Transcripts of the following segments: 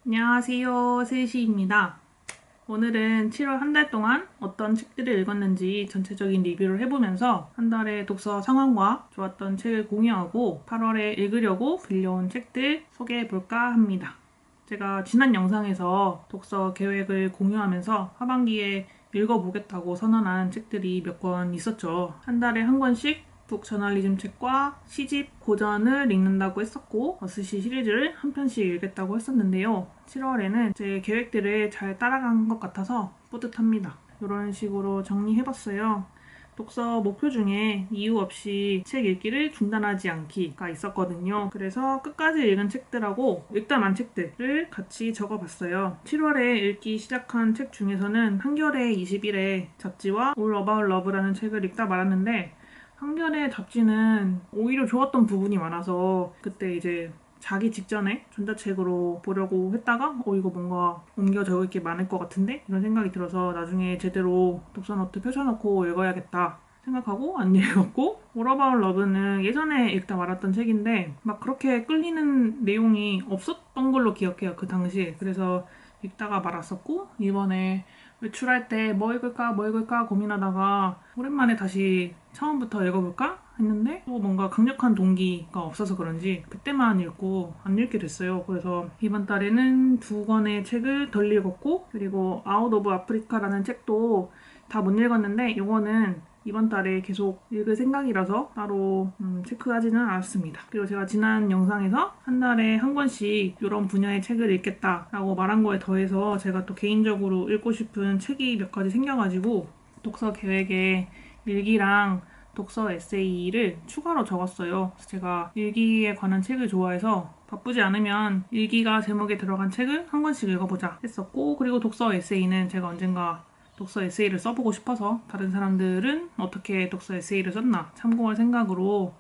안녕하세요, 세시입니다. 오늘은 7월 한 달 동안 어떤 책들을 읽었는지 전체적인 리뷰를 해보면서 한 달의 독서 상황과 좋았던 책을 공유하고 8월에 읽으려고 빌려온 책들 소개해볼까 합니다. 제가 지난 영상에서 독서 계획을 공유하면서 하반기에 읽어보겠다고 선언한 책들이 몇 권 있었죠. 한 달에 한 권씩 북 저널리즘 책과 시집 고전을 읽는다고 했었고 어스시 시리즈를 한 편씩 읽겠다고 했었는데요. 7월에는 제 계획들을 잘 따라간 것 같아서 뿌듯합니다. 이런 식으로 정리해봤어요. 독서 목표 중에 이유 없이 책 읽기를 중단하지 않기가 있었거든요. 그래서 끝까지 읽은 책들하고 읽다만 책들을 같이 적어봤어요. 7월에 읽기 시작한 책 중에서는 한겨레 20일의 잡지와 All About Love라는 책을 읽다 말았는데 한겨레 잡지는 오히려 좋았던 부분이 많아서 그때 이제 자기 직전에 전자책으로 보려고 했다가 이거 뭔가 옮겨 적을 게 많을 것 같은데? 이런 생각이 들어서 나중에 제대로 독서노트 펼쳐놓고 읽어야겠다 생각하고 안 읽었고 All About Love는 예전에 읽다 말았던 책인데 막 그렇게 끌리는 내용이 없었던 걸로 기억해요. 그 당시에. 그래서 읽다가 말았었고 이번에 외출할 때 뭐 읽을까 고민하다가 오랜만에 다시 처음부터 읽어볼까 했는데 또 뭔가 강력한 동기가 없어서 그런지 그때만 읽고 안 읽게 됐어요. 그래서 이번 달에는 2권의 책을 덜 읽었고 그리고 아웃 오브 아프리카라는 책도 다 못 읽었는데 이거는 이번 달에 계속 읽을 생각이라서 따로 체크하지는 않았습니다. 그리고 제가 지난 영상에서 한 달에 한 권씩 이런 분야의 책을 읽겠다라고 말한 거에 더해서 제가 또 개인적으로 읽고 싶은 책이 몇 가지 생겨가지고 독서 계획에 일기랑 독서 에세이를 추가로 적었어요. 그래서 제가 일기에 관한 책을 좋아해서 바쁘지 않으면 일기가 제목에 들어간 책을 한 권씩 읽어보자 했었고 그리고 독서 에세이는 제가 언젠가 독서 에세이를 써보고 싶어서 다른 사람들은 어떻게 독서 에세이를 썼나 참고할 생각으로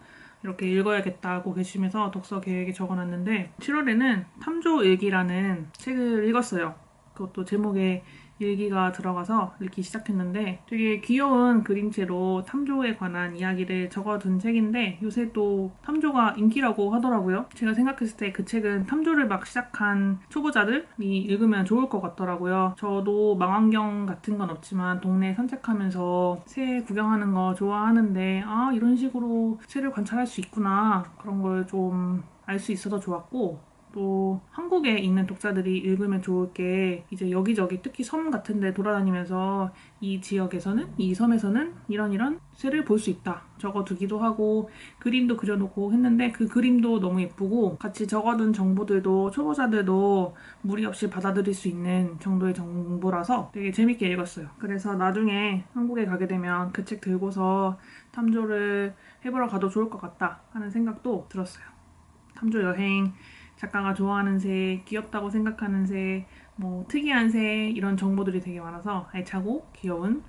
이렇게 읽어야겠다고 계시면서 독서 계획에 적어놨는데 7월에는 탐조일기라는 책을 읽었어요. 그것도 제목에 일기가 들어가서 읽기 시작했는데 되게 귀여운 그림체로 탐조에 관한 이야기를 적어둔 책인데 요새 또 탐조가 인기라고 하더라고요. 제가 생각했을 때 그 책은 탐조를 막 시작한 초보자들이 읽으면 좋을 것 같더라고요. 저도 망원경 같은 건 없지만 동네 산책하면서 새 구경하는 거 좋아하는데 이런 식으로 새를 관찰할 수 있구나 그런 걸 좀 알 수 있어서 좋았고 또 한국에 있는 독자들이 읽으면 좋을 게 이제 여기저기 특히 섬 같은 데 돌아다니면서 이 지역에서는 이 섬에서는 이런 새를 볼 수 있다 적어두기도 하고 그림도 그려놓고 했는데 그 그림도 너무 예쁘고 같이 적어둔 정보들도 초보자들도 무리 없이 받아들일 수 있는 정도의 정보라서 되게 재밌게 읽었어요. 그래서 나중에 한국에 가게 되면 그 책 들고서 탐조를 해보러 가도 좋을 것 같다 하는 생각도 들었어요. 탐조 여행 작가가 좋아하는 새, 귀엽다고 생각하는 새, 뭐 특이한 새 이런 정보들이 되게 많아서 알차고 귀여운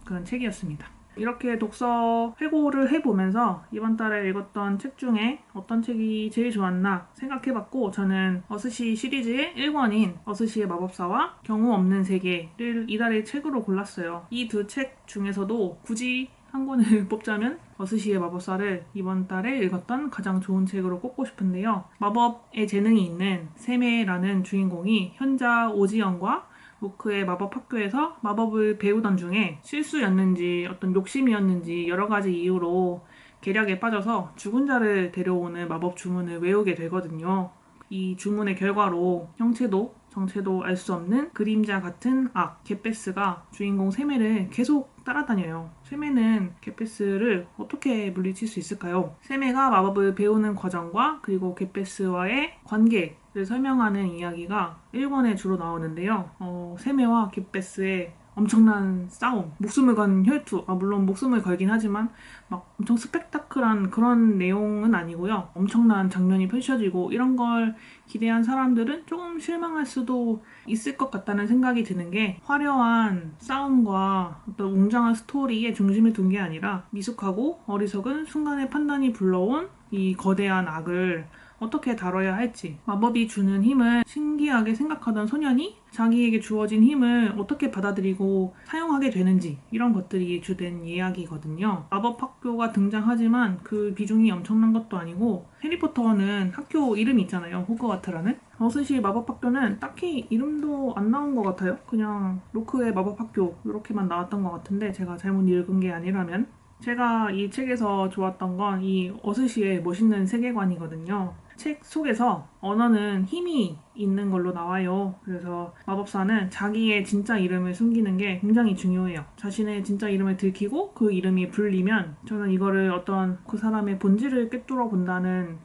그런 책이었습니다. 이렇게 독서 회고를 해보면서 이번 달에 읽었던 책 중에 어떤 책이 제일 좋았나 생각해봤고 저는 어스시 시리즈의 1권인 어스시의 마법사와 경우 없는 세계를 이달의 책으로 골랐어요. 이 두 책 중에서도 굳이 한 권을 뽑자면 어스시의 마법사를 이번 달에 읽었던 가장 좋은 책으로 꼽고 싶은데요. 마법에 재능이 있는 세메라는 주인공이 현자 오지연과 무크의 마법학교에서 마법을 배우던 중에 실수였는지 어떤 욕심이었는지 여러 가지 이유로 계략에 빠져서 죽은 자를 데려오는 마법 주문을 외우게 되거든요. 이 주문의 결과로 형체도 정체도 알 수 없는 그림자 같은 악, 겟베스가 주인공 세메를 계속 따라다녀요. 세메는 겟베스를 어떻게 물리칠 수 있을까요? 세메가 마법을 배우는 과정과 그리고 겟베스와의 관계를 설명하는 이야기가 1권에 주로 나오는데요. 세메와 겟베스의 엄청난 싸움, 목숨을 건 혈투, 물론 목숨을 걸긴 하지만 막 엄청 스펙타클한 그런 내용은 아니고요. 엄청난 장면이 펼쳐지고 이런 걸 기대한 사람들은 조금 실망할 수도 있을 것 같다는 생각이 드는 게 화려한 싸움과 어떤 웅장한 스토리의 중심을 둔 게 아니라 미숙하고 어리석은 순간의 판단이 불러온 이 거대한 악을 어떻게 다뤄야 할지, 마법이 주는 힘을 신기하게 생각하던 소년이 자기에게 주어진 힘을 어떻게 받아들이고 사용하게 되는지, 이런 것들이 주된 이야기거든요. 마법 학교가 등장하지만 그 비중이 엄청난 것도 아니고, 해리포터는 학교 이름이 있잖아요. 호그와트라는. 어스시 마법학교는 딱히 이름도 안 나온 것 같아요. 그냥 로크의 마법학교 이렇게만 나왔던 것 같은데, 제가 잘못 읽은 게 아니라면. 제가 이 책에서 좋았던 건 이 어스시의 멋있는 세계관이거든요. 책 속에서 언어는 힘이 있는 걸로 나와요. 그래서 마법사는 자기의 진짜 이름을 숨기는 게 굉장히 중요해요. 자신의 진짜 이름을 들키고 그 이름이 불리면, 저는 이거를 어떤 그 사람의 본질을 꿰뚫어 본다는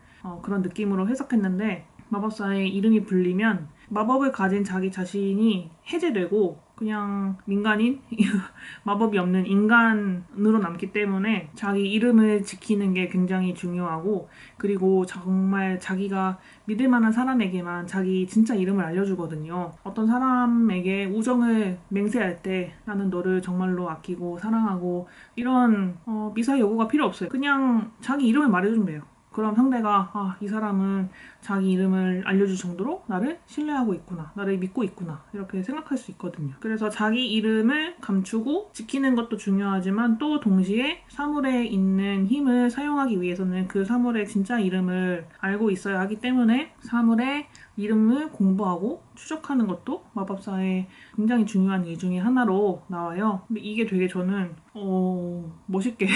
그런 느낌으로 해석했는데, 마법사의 이름이 불리면 마법을 가진 자기 자신이 해제되고 그냥 민간인? 마법이 없는 인간으로 남기 때문에 자기 이름을 지키는 게 굉장히 중요하고, 그리고 정말 자기가 믿을 만한 사람에게만 자기 진짜 이름을 알려주거든요. 어떤 사람에게 우정을 맹세할 때 나는 너를 정말로 아끼고 사랑하고 이런 미사의 요구가 필요 없어요. 그냥 자기 이름을 말해주면 돼요. 그럼 상대가 이 사람은 자기 이름을 알려줄 정도로 나를 신뢰하고 있구나, 나를 믿고 있구나, 이렇게 생각할 수 있거든요. 그래서 자기 이름을 감추고 지키는 것도 중요하지만 또 동시에 사물에 있는 힘을 사용하기 위해서는 그 사물의 진짜 이름을 알고 있어야 하기 때문에 사물의 이름을 공부하고 추적하는 것도 마법사의 굉장히 중요한 일 중에 하나로 나와요. 근데 이게 되게 저는 멋있게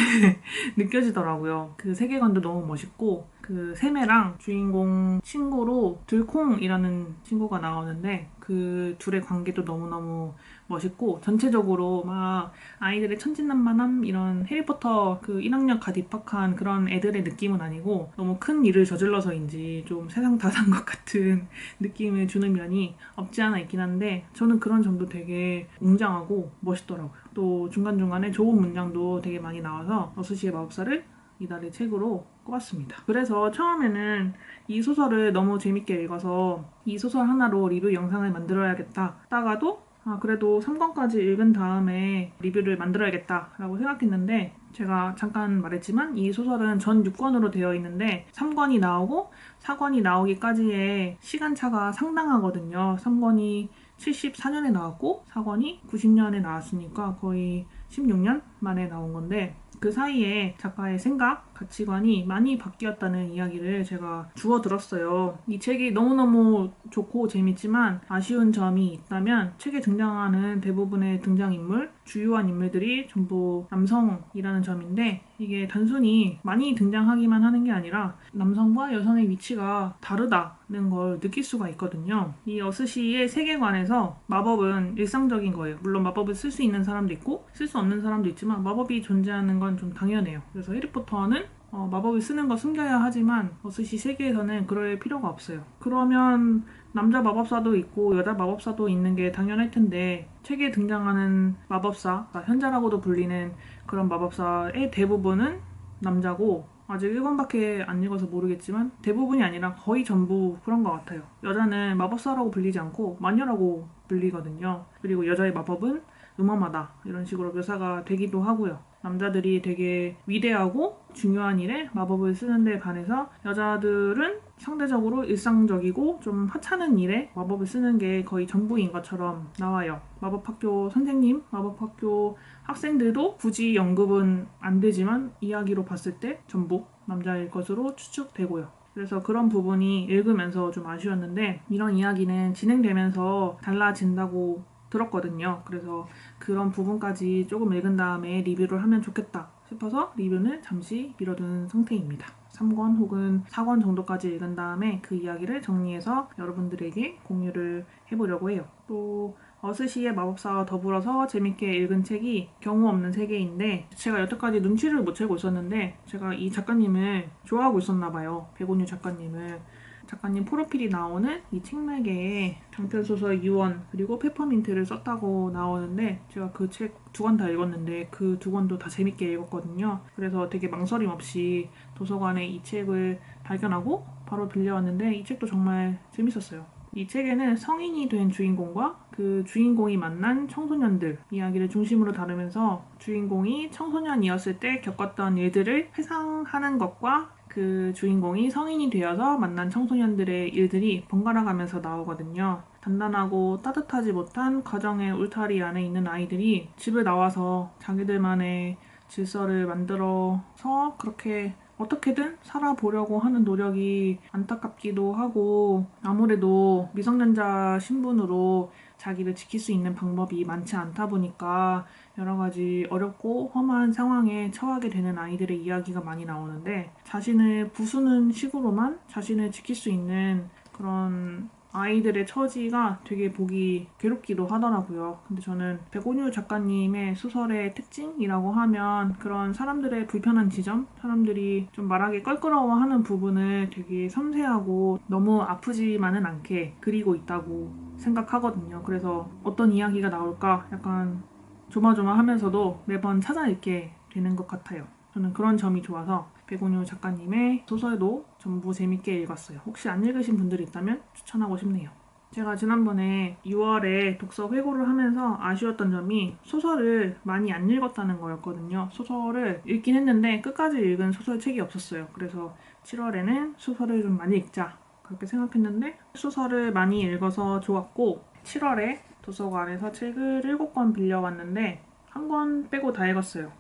느껴지더라고요. 그 세계관도 너무 멋있고, 그 세메랑 주인공 친구로 들콩이라는 친구가 나오는데 그 둘의 관계도 너무너무 멋있고, 전체적으로 막 아이들의 천진난만함, 이런 해리포터 그 1학년 갓 입학한 그런 애들의 느낌은 아니고 너무 큰 일을 저질러서인지 좀 세상 다 산 것 같은 느낌을 주는 면이 없지 않아 있긴 한데, 저는 그런 점도 되게 웅장하고 멋있더라고요. 또 중간중간에 좋은 문장도 되게 많이 나와서 어스시의 마법사를 이달의 책으로 꼽았습니다. 그래서 처음에는 이 소설을 너무 재밌게 읽어서 이 소설 하나로 리뷰 영상을 만들어야겠다 하다가도 그래도 3권까지 읽은 다음에 리뷰를 만들어야겠다라고 생각했는데, 제가 잠깐 말했지만 이 소설은 전 6권으로 되어 있는데 3권이 나오고 4권이 나오기까지의 시간차가 상당하거든요. 3권이 74년에 나왔고 4권이 90년에 나왔으니까 거의 16년 만에 나온 건데, 그 사이에 작가의 생각, 가치관이 많이 바뀌었다는 이야기를 제가 주워 들었어요. 이 책이 너무너무 좋고 재밌지만 아쉬운 점이 있다면, 책에 등장하는 대부분의 등장인물, 주요한 인물들이 전부 남성이라는 점인데, 이게 단순히 많이 등장하기만 하는 게 아니라 남성과 여성의 위치가 다르다는 걸 느낄 수가 있거든요. 이 어스시의 세계관에서 마법은 일상적인 거예요. 물론 마법을 쓸 수 있는 사람도 있고 쓸 수 없는 사람도 있지만 마법이 존재하는 건 좀 당연해요. 그래서 해리포터는 마법을 쓰는 거 숨겨야 하지만 어스시 세계에서는 그럴 필요가 없어요. 그러면 남자 마법사도 있고 여자 마법사도 있는 게 당연할 텐데, 책에 등장하는 마법사, 현자라고도 불리는 그런 마법사의 대부분은 남자고, 아직 1권밖에 안 읽어서 모르겠지만 대부분이 아니라 거의 전부 그런 것 같아요. 여자는 마법사라고 불리지 않고 마녀라고 불리거든요. 그리고 여자의 마법은 음험하다, 이런 식으로 묘사가 되기도 하고요. 남자들이 되게 위대하고 중요한 일에 마법을 쓰는데 반해서 여자들은 상대적으로 일상적이고 좀 하찮은 일에 마법을 쓰는 게 거의 전부인 것처럼 나와요. 마법학교 선생님, 마법학교 학생들도 굳이 언급은 안 되지만 이야기로 봤을 때 전부 남자일 것으로 추측되고요. 그래서 그런 부분이 읽으면서 좀 아쉬웠는데, 이런 이야기는 진행되면서 달라진다고 들었거든요. 그래서 그런 부분까지 조금 읽은 다음에 리뷰를 하면 좋겠다 싶어서 리뷰는 잠시 미뤄둔 상태입니다. 3권 혹은 4권 정도까지 읽은 다음에 그 이야기를 정리해서 여러분들에게 공유를 해보려고 해요. 또 어스시의 마법사와 더불어서 재밌게 읽은 책이 경우 없는 세계인데, 제가 여태까지 눈치를 못 채고 있었는데 제가 이 작가님을 좋아하고 있었나 봐요. 백온유 작가님을. 작가님 프로필이 나오는 이 책말개에 장편소설 유언 그리고 페퍼민트를 썼다고 나오는데, 제가 그 책 2권 다 읽었는데 그 2권도 다 재밌게 읽었거든요. 그래서 되게 망설임 없이 도서관에 이 책을 발견하고 바로 빌려왔는데, 이 책도 정말 재밌었어요. 이 책에는 성인이 된 주인공과 그 주인공이 만난 청소년들 이야기를 중심으로 다루면서 주인공이 청소년이었을 때 겪었던 일들을 회상하는 것과 그 주인공이 성인이 되어서 만난 청소년들의 일들이 번갈아 가면서 나오거든요. 단단하고 따뜻하지 못한 가정의 울타리 안에 있는 아이들이 집을 나와서 자기들만의 질서를 만들어서 그렇게 어떻게든 살아보려고 하는 노력이 안타깝기도 하고, 아무래도 미성년자 신분으로 자기를 지킬 수 있는 방법이 많지 않다 보니까 여러 가지 어렵고 험한 상황에 처하게 되는 아이들의 이야기가 많이 나오는데, 자신을 부수는 식으로만 자신을 지킬 수 있는 그런 아이들의 처지가 되게 보기 괴롭기도 하더라고요. 근데 저는 백온유 작가님의 소설의 특징이라고 하면 그런 사람들의 불편한 지점, 사람들이 좀 말하기 껄끄러워하는 부분을 되게 섬세하고 너무 아프지만은 않게 그리고 있다고 생각하거든요. 그래서 어떤 이야기가 나올까 약간 조마조마하면서도 매번 찾아 읽게 되는 것 같아요. 저는 그런 점이 좋아서 백온유 작가님의 소설도 전부 재밌게 읽었어요. 혹시 안 읽으신 분들이 있다면 추천하고 싶네요. 제가 지난번에 6월에 독서 회고를 하면서 아쉬웠던 점이 소설을 많이 안 읽었다는 거였거든요. 소설을 읽긴 했는데 끝까지 읽은 소설책이 없었어요. 그래서 7월에는 소설을 좀 많이 읽자 그렇게 생각했는데, 소설을 많이 읽어서 좋았고 7월에 도서관에서 책을 7권 빌려왔는데 한 권 빼고 다 읽었어요.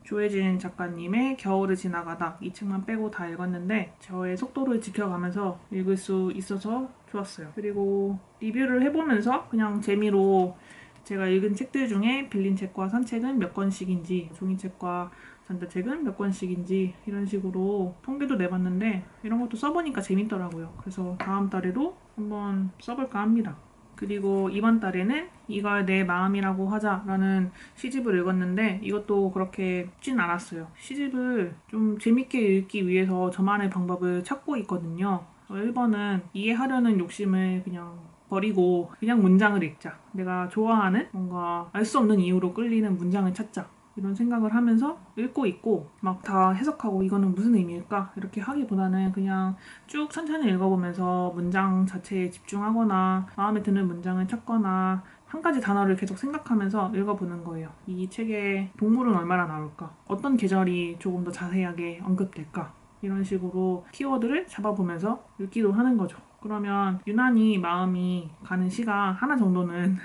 조혜진 작가님의 겨울을 지나가다, 이 책만 빼고 다 읽었는데 저의 속도를 지켜가면서 읽을 수 있어서 좋았어요. 그리고 리뷰를 해보면서 그냥 재미로 제가 읽은 책들 중에 빌린 책과 산 책은 몇 권씩인지, 종이책과 전자책은 몇 권씩인지 이런 식으로 통계도 내봤는데 이런 것도 써보니까 재밌더라고요. 그래서 다음 달에도 한번 써볼까 합니다. 그리고 이번 달에는 이걸 내 마음이라고 하자라는 시집을 읽었는데 이것도 그렇게 쉽진 않았어요. 시집을 좀 재밌게 읽기 위해서 저만의 방법을 찾고 있거든요. 1번은 이해하려는 욕심을 그냥 버리고 그냥 문장을 읽자. 내가 좋아하는 뭔가 알 수 없는 이유로 끌리는 문장을 찾자. 이런 생각을 하면서 읽고 있고, 막 다 해석하고 이거는 무슨 의미일까? 이렇게 하기보다는 그냥 쭉 천천히 읽어보면서 문장 자체에 집중하거나 마음에 드는 문장을 찾거나 한 가지 단어를 계속 생각하면서 읽어보는 거예요. 이 책에 동물은 얼마나 나올까? 어떤 계절이 조금 더 자세하게 언급될까? 이런 식으로 키워드를 잡아보면서 읽기도 하는 거죠. 그러면 유난히 마음이 가는 시가 하나 정도는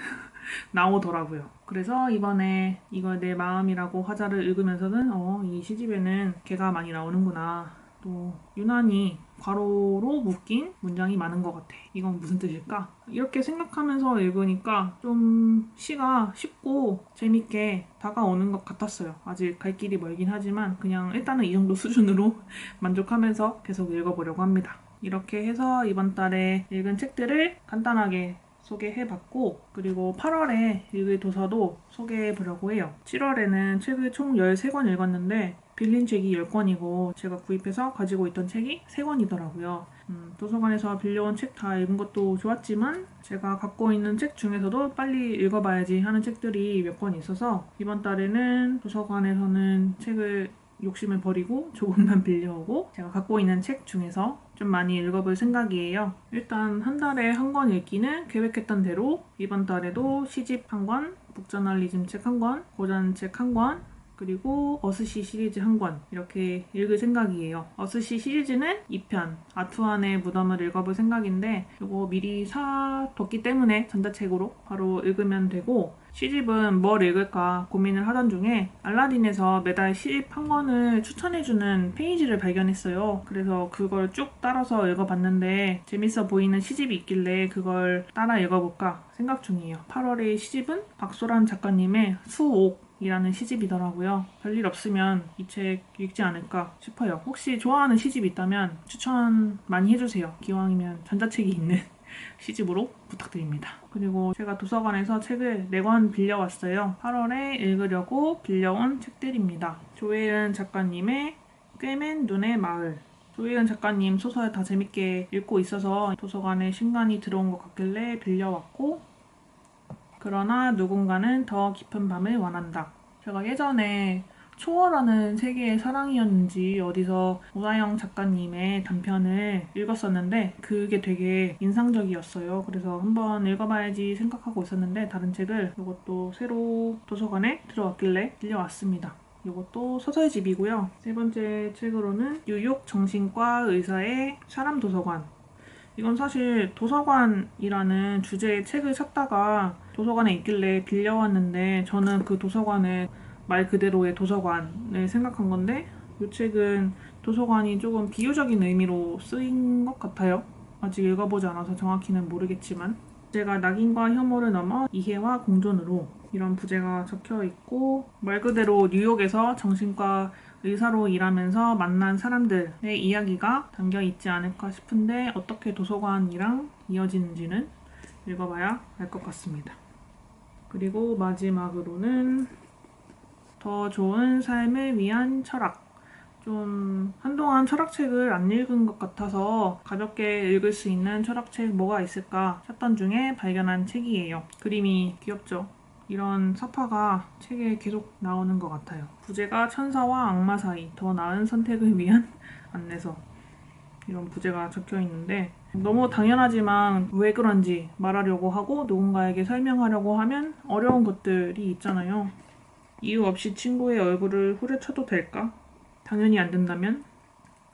나오더라고요. 그래서 이번에 이걸 내 마음이라고 하자를 읽으면서는 이 시집에는 개가 많이 나오는구나. 또 유난히 괄호로 묶인 문장이 많은 것 같아. 이건 무슨 뜻일까? 이렇게 생각하면서 읽으니까 좀 시가 쉽고 재밌게 다가오는 것 같았어요. 아직 갈 길이 멀긴 하지만 그냥 일단은 이 정도 수준으로 만족하면서 계속 읽어보려고 합니다. 이렇게 해서 이번 달에 읽은 책들을 간단하게 소개해봤고, 그리고 8월에 읽을 도서도 소개해보려고 해요. 7월에는 책을 총 13권 읽었는데 빌린 책이 10권이고 제가 구입해서 가지고 있던 책이 3권이더라고요. 도서관에서 빌려온 책 다 읽은 것도 좋았지만 제가 갖고 있는 책 중에서도 빨리 읽어봐야지 하는 책들이 몇 권 있어서 이번 달에는 도서관에서는 책을 욕심을 버리고 조금만 빌려오고 제가 갖고 있는 책 중에서 좀 많이 읽어볼 생각이에요. 일단 한 달에 한 권 읽기는 계획했던 대로 이번 달에도 시집 한 권, 북저널리즘 책 한 권, 고전책 한 권, 그리고 어스시 시리즈 한 권 이렇게 읽을 생각이에요. 어스시 시리즈는 2편 아투안의 무덤을 읽어볼 생각인데 이거 미리 사뒀기 때문에 전자책으로 바로 읽으면 되고, 시집은 뭘 읽을까 고민을 하던 중에 알라딘에서 매달 시집 한 권을 추천해주는 페이지를 발견했어요. 그래서 그걸 쭉 따라서 읽어봤는데 재밌어 보이는 시집이 있길래 그걸 따라 읽어볼까 생각 중이에요. 8월의 시집은 박소란 작가님의 수옥 이라는 시집이더라고요. 별일 없으면 이 책 읽지 않을까 싶어요. 혹시 좋아하는 시집 있다면 추천 많이 해주세요. 기왕이면 전자책이 있는 시집으로 부탁드립니다. 그리고 제가 도서관에서 책을 4권 빌려왔어요. 8월에 읽으려고 빌려온 책들입니다. 조혜은 작가님의 꿰맨 눈의 마을. 조혜은 작가님 소설 다 재밌게 읽고 있어서 도서관에 신간이 들어온 것 같길래 빌려왔고, 그러나 누군가는 더 깊은 밤을 원한다. 제가 예전에 초월하는 세계의 사랑이었는지 어디서 오다영 작가님의 단편을 읽었었는데 그게 되게 인상적이었어요. 그래서 한번 읽어봐야지 생각하고 있었는데 다른 책을 이것도 새로 도서관에 들어왔길래 빌려왔습니다. 이것도 소설집이고요. 세 번째 책으로는 뉴욕 정신과 의사의 사람 도서관. 이건 사실 도서관이라는 주제의 책을 찾다가 도서관에 있길래 빌려왔는데 저는 그 도서관을 말 그대로의 도서관을 생각한 건데 이 책은 도서관이 조금 비유적인 의미로 쓰인 것 같아요. 아직 읽어보지 않아서 정확히는 모르겠지만 제가 낙인과 혐오를 넘어 이해와 공존으로 이런 부제가 적혀 있고 말 그대로 뉴욕에서 정신과 의사로 일하면서 만난 사람들의 이야기가 담겨 있지 않을까 싶은데 어떻게 도서관이랑 이어지는지는 읽어봐야 알 것 같습니다. 그리고 마지막으로는 더 좋은 삶을 위한 철학. 좀 한동안 철학책을 안 읽은 것 같아서 가볍게 읽을 수 있는 철학책 뭐가 있을까 찾던 중에 발견한 책이에요. 그림이 귀엽죠? 이런 서파가 책에 계속 나오는 것 같아요. 부제가 천사와 악마 사이, 더 나은 선택을 위한 안내서. 이런 부제가 적혀 있는데 너무 당연하지만 왜 그런지 말하려고 하고 누군가에게 설명하려고 하면 어려운 것들이 있잖아요. 이유 없이 친구의 얼굴을 후려쳐도 될까? 당연히 안 된다면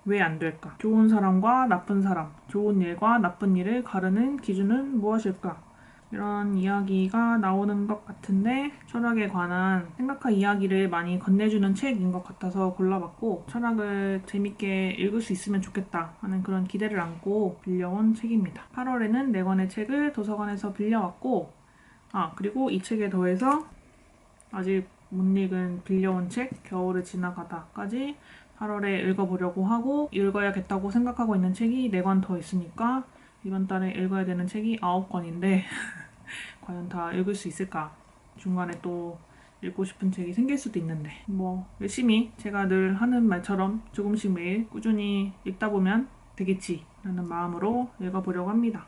왜 안 될까? 좋은 사람과 나쁜 사람, 좋은 일과 나쁜 일을 가르는 기준은 무엇일까? 이런 이야기가 나오는 것 같은데 철학에 관한 생각할 이야기를 많이 건네주는 책인 것 같아서 골라봤고 철학을 재밌게 읽을 수 있으면 좋겠다 하는 그런 기대를 안고 빌려온 책입니다. 8월에는 4권의 책을 도서관에서 빌려왔고 그리고 이 책에 더해서 아직 못 읽은 빌려온 책 겨울을 지나가다까지 8월에 읽어보려고 하고 읽어야겠다고 생각하고 있는 책이 4권 더 있으니까 이번 달에 읽어야 되는 책이 9권인데 과연 다 읽을 수 있을까? 중간에 또 읽고 싶은 책이 생길 수도 있는데 열심히 제가 늘 하는 말처럼 조금씩 매일 꾸준히 읽다 보면 되겠지 라는 마음으로 읽어보려고 합니다.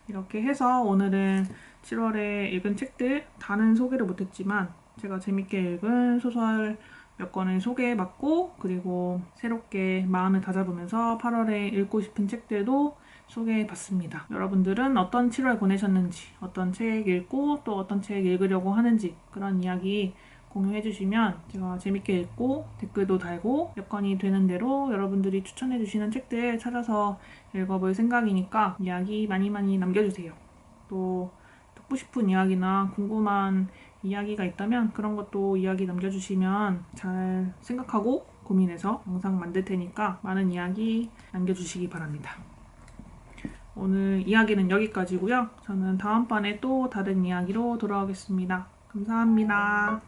이렇게 해서 오늘은 7월에 읽은 책들 다는 소개를 못했지만 제가 재밌게 읽은 소설 몇 권을 소개해봤고 그리고 새롭게 마음을 다잡으면서 8월에 읽고 싶은 책들도 소개해봤습니다. 여러분들은 어떤 7월 보내셨는지 어떤 책 읽고 또 어떤 책 읽으려고 하는지 그런 이야기 공유해주시면 제가 재밌게 읽고 댓글도 달고 여건이 되는 대로 여러분들이 추천해주시는 책들 찾아서 읽어볼 생각이니까 이야기 많이 남겨주세요. 또 듣고 싶은 이야기나 궁금한 이야기가 있다면 그런 것도 이야기 남겨주시면 잘 생각하고 고민해서 영상 만들 테니까 많은 이야기 남겨주시기 바랍니다. 오늘 이야기는 여기까지고요. 저는 다음번에 또 다른 이야기로 돌아오겠습니다. 감사합니다.